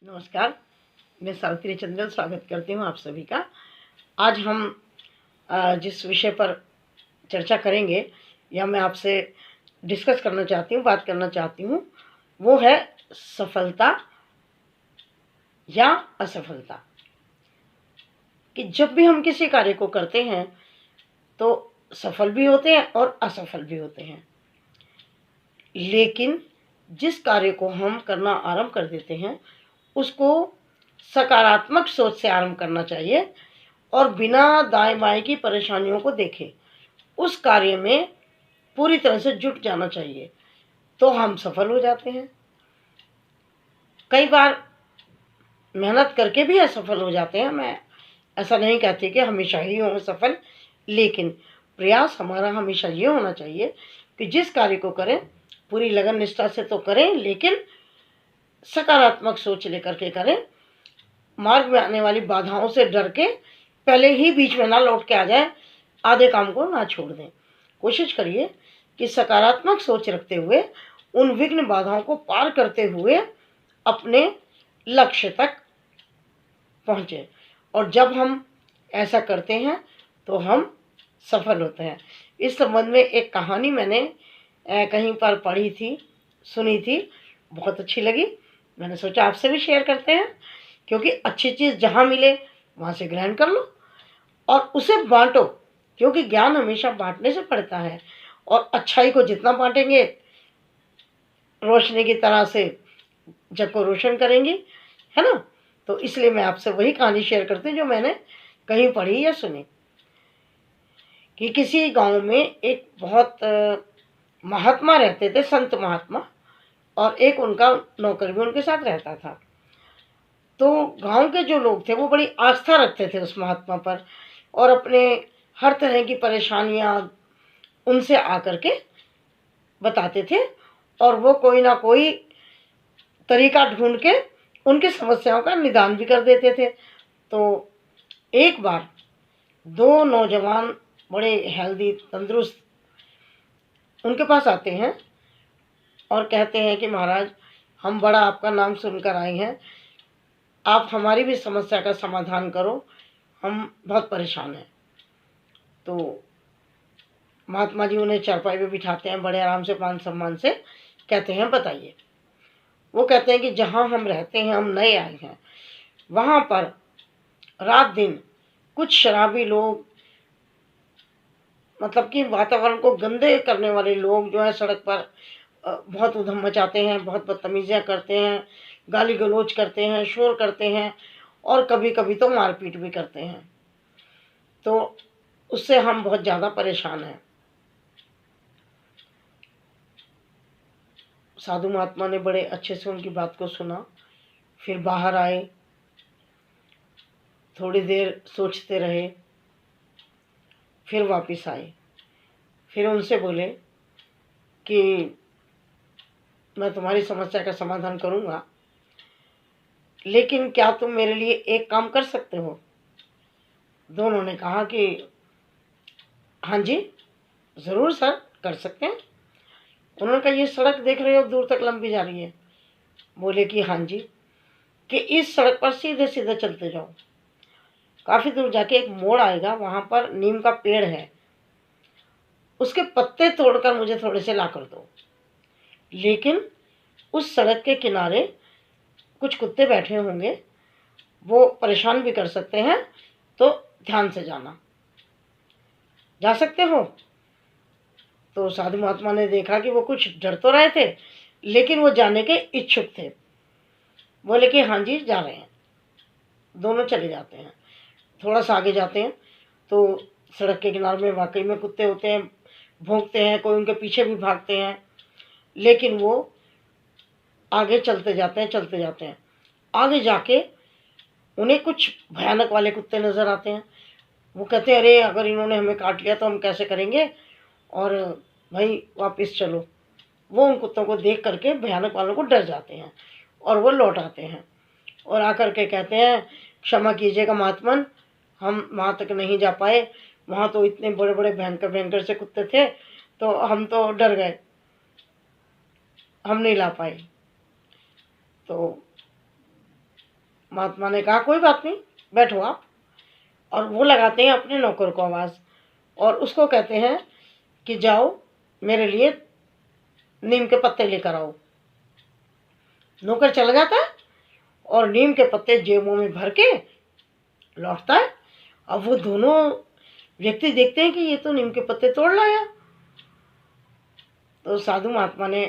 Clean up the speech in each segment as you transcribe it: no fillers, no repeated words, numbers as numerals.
नमस्कार, मैं सावित्री चंदेल स्वागत करती हूँ आप सभी का। आज हम जिस विषय पर चर्चा करेंगे या मैं आपसे डिस्कस करना चाहती हूँ, बात करना चाहती हूँ, वो है सफलता या असफलता। कि जब भी हम किसी कार्य को करते हैं तो सफल भी होते हैं और असफल भी होते हैं, लेकिन जिस कार्य को हम करना आरंभ कर देते हैं उसको सकारात्मक सोच से आरंभ करना चाहिए और बिना दाएं बाएं की परेशानियों को देखे उस कार्य में पूरी तरह से जुट जाना चाहिए, तो हम सफल हो जाते हैं। कई बार मेहनत करके भी असफल हो जाते हैं। मैं ऐसा नहीं कहती कि हमेशा ही हो सफल, लेकिन प्रयास हमारा हमेशा ये होना चाहिए कि जिस कार्य को करें पूरी लगन निष्ठा से तो करें, लेकिन सकारात्मक सोच लेकर के करें। मार्ग में आने वाली बाधाओं से डर के पहले ही बीच में ना लौट के आ जाए, आधे काम को ना छोड़ दें। कोशिश करिए कि सकारात्मक सोच रखते हुए उन विघ्न बाधाओं को पार करते हुए अपने लक्ष्य तक पहुँचे, और जब हम ऐसा करते हैं तो हम सफल होते हैं। इस संबंध में एक कहानी मैंने कहीं पर पढ़ी थी, सुनी थी, बहुत अच्छी लगी। मैंने सोचा आपसे भी शेयर करते हैं, क्योंकि अच्छी चीज़ जहाँ मिले वहाँ से ग्रहण कर लो और उसे बांटो, क्योंकि ज्ञान हमेशा बांटने से पड़ता है। और अच्छाई को जितना बांटेंगे, रोशनी की तरह से जग को रोशन करेंगे, है ना। तो इसलिए मैं आपसे वही कहानी शेयर करती हूँ जो मैंने कहीं पढ़ी या सुनी। कि किसी गांव में एक बहुत महात्मा रहते थे, संत महात्मा, और एक उनका नौकर भी उनके साथ रहता था। तो गांव के जो लोग थे वो बड़ी आस्था रखते थे उस महात्मा पर, और अपने हर तरह की परेशानियां उनसे आकर के बताते थे, और वो कोई ना कोई तरीका ढूंढ के उनकी समस्याओं का निदान भी कर देते थे। तो एक बार दो नौजवान बड़े हेल्दी तंदुरुस्त उनके पास आते हैं और कहते हैं कि महाराज, हम बड़ा आपका नाम सुनकर आए हैं, आप हमारी भी समस्या का समाधान करो, हम बहुत परेशान हैं। तो महात्मा जी उन्हें चारपाई में बिठाते हैं, बड़े आराम से मान सम्मान से कहते हैं बताइए। वो कहते हैं कि जहाँ हम रहते हैं, हम नए आए हैं, वहाँ पर रात दिन कुछ शराबी लोग, मतलब कि वातावरण को गंदे करने वाले लोग जो है सड़क पर बहुत उधम मचाते हैं, बहुत बदतमीजियाँ करते हैं, गाली गलौज करते हैं, शोर करते हैं, और कभी कभी तो मारपीट भी करते हैं। तो उससे हम बहुत ज़्यादा परेशान हैं। साधु महात्मा ने बड़े अच्छे से उनकी बात को सुना, फिर बाहर आए, थोड़ी देर सोचते रहे, फिर वापस आए, फिर उनसे बोले कि मैं तुम्हारी समस्या का समाधान करूंगा, लेकिन क्या तुम मेरे लिए एक काम कर सकते हो। दोनों ने कहा कि हाँ जी, ज़रूर सर, कर सकते हैं। उन्होंने कहा, ये सड़क देख रहे हो दूर तक लंबी जा रही है। बोले कि हाँ जी। कि इस सड़क पर सीधे सीधे चलते जाओ, काफ़ी दूर जाके एक मोड़ आएगा, वहाँ पर नीम का पेड़ है, उसके पत्ते तोड़कर मुझे थोड़े से ला कर दो। लेकिन उस सड़क के किनारे कुछ कुत्ते बैठे होंगे, वो परेशान भी कर सकते हैं, तो ध्यान से जाना। जा सकते हो। तो साधु महात्मा ने देखा कि वो कुछ डर तो रहे थे, लेकिन वो जाने के इच्छुक थे। बोले कि हाँ जी, जा रहे हैं। दोनों चले जाते हैं। थोड़ा सा आगे जाते हैं तो सड़क के किनारे में वाकई में कुत्ते होते हैं, भौंकते हैं, कोई उनके पीछे भी भागते हैं, लेकिन वो आगे चलते जाते हैं, चलते जाते हैं। आगे जाके उन्हें कुछ भयानक वाले कुत्ते नज़र आते हैं। वो कहते हैं, अरे अगर इन्होंने हमें काट लिया तो हम कैसे करेंगे, और भाई वापस चलो। वो उन कुत्तों को देख करके भयानक वालों को डर जाते हैं, और वो लौट आते हैं और आकर के कहते हैं, क्षमा कीजिएगा महात्मन, हम वहाँ तक नहीं जा पाए, वहाँ तो इतने बड़े बड़े भयंकर भयंकर से कुत्ते थे, तो हम तो डर गए, हम नहीं ला पाए। तो महात्मा ने कहा कोई बात नहीं, बैठो आप। और वो लगाते हैं अपने नौकर को आवाज़ और उसको कहते हैं कि जाओ मेरे लिए नीम के पत्ते लेकर आओ। नौकर चला जाता है और नीम के पत्ते जेबों में भर के लौटता है। अब वो दोनों व्यक्ति देखते हैं कि ये तो नीम के पत्ते तोड़ लाया। तो साधु महात्मा ने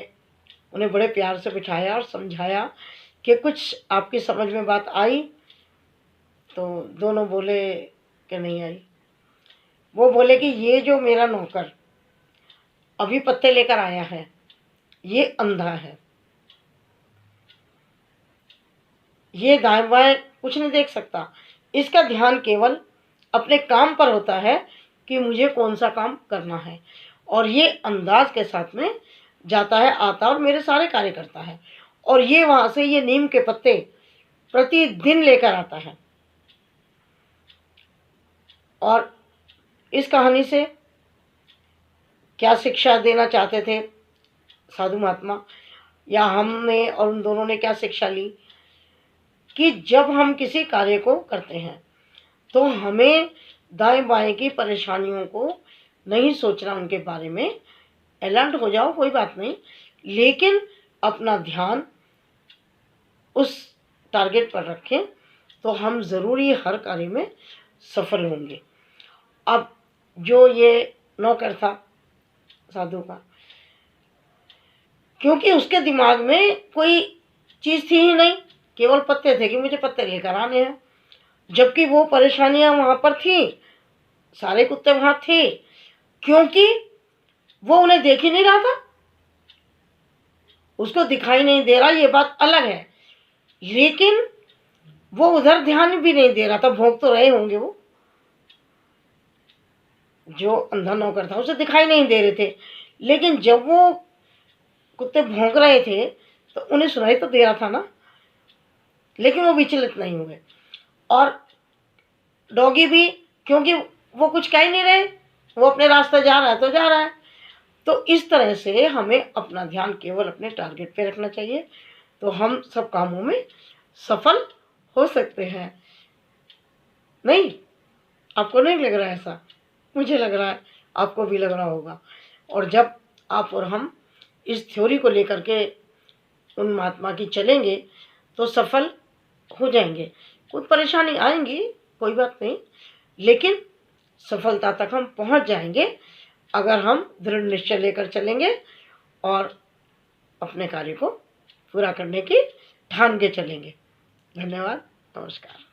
उन्हें बड़े प्यार से बिठाया और समझाया कि कुछ आपकी समझ में बात आई? तो दोनों बोले कि नहीं आई। वो बोले कि ये जो मेरा नौकर अभी पत्ते लेकर आया है ये अंधा है, ये दाएं बाएं कुछ नहीं देख सकता, इसका ध्यान केवल अपने काम पर होता है कि मुझे कौन सा काम करना है, और ये अंदाज के साथ में जाता है आता है और मेरे सारे कार्य करता है। और ये वहाँ से ये नीम के पत्ते प्रतिदिन लेकर आता है। और इस कहानी से क्या शिक्षा देना चाहते थे साधु महात्मा, या हमने और उन दोनों ने क्या शिक्षा ली? कि जब हम किसी कार्य को करते हैं तो हमें दाएं बाएं की परेशानियों को नहीं सोचना, उनके बारे में अलर्ट हो जाओ कोई बात नहीं, लेकिन अपना ध्यान उस टारगेट पर रखें तो हम ज़रूरी हर कार्य में सफल होंगे। अब जो ये नौकर था साधु का, क्योंकि उसके दिमाग में कोई चीज़ थी ही नहीं, केवल पत्ते थे कि मुझे पत्ते लेकर आने हैं, जबकि वो परेशानियां वहाँ पर थी, सारे कुत्ते वहाँ थे, क्योंकि वो उन्हें देख ही नहीं रहा था, उसको दिखाई नहीं दे रहा, ये बात अलग है, लेकिन वो उधर ध्यान भी नहीं दे रहा था। भौंक तो रहे होंगे, वो जो अंधा नौकर था उसे दिखाई नहीं दे रहे थे, लेकिन जब वो कुत्ते भौंक रहे थे तो उन्हें सुनाई तो दे रहा था ना, लेकिन वो विचलित नहीं हुए। और डॉगी भी, क्योंकि वो कुछ कह ही नहीं रहे, वो अपने रास्ते जा रहा है तो जा रहा है। तो इस तरह से हमें अपना ध्यान केवल अपने टारगेट पे रखना चाहिए, तो हम सब कामों में सफल हो सकते हैं। नहीं, आपको नहीं लग रहा है ऐसा? मुझे लग रहा है आपको भी लग रहा होगा। और जब आप और हम इस थ्योरी को लेकर के उन महात्मा की चलेंगे तो सफल हो जाएंगे। कुछ परेशानी आएंगी, कोई बात नहीं, लेकिन सफलता तक हम पहुंच जाएंगे अगर हम दृढ़ निश्चय लेकर चलेंगे और अपने कार्य को पूरा करने की ठान के चलेंगे। धन्यवाद, नमस्कार।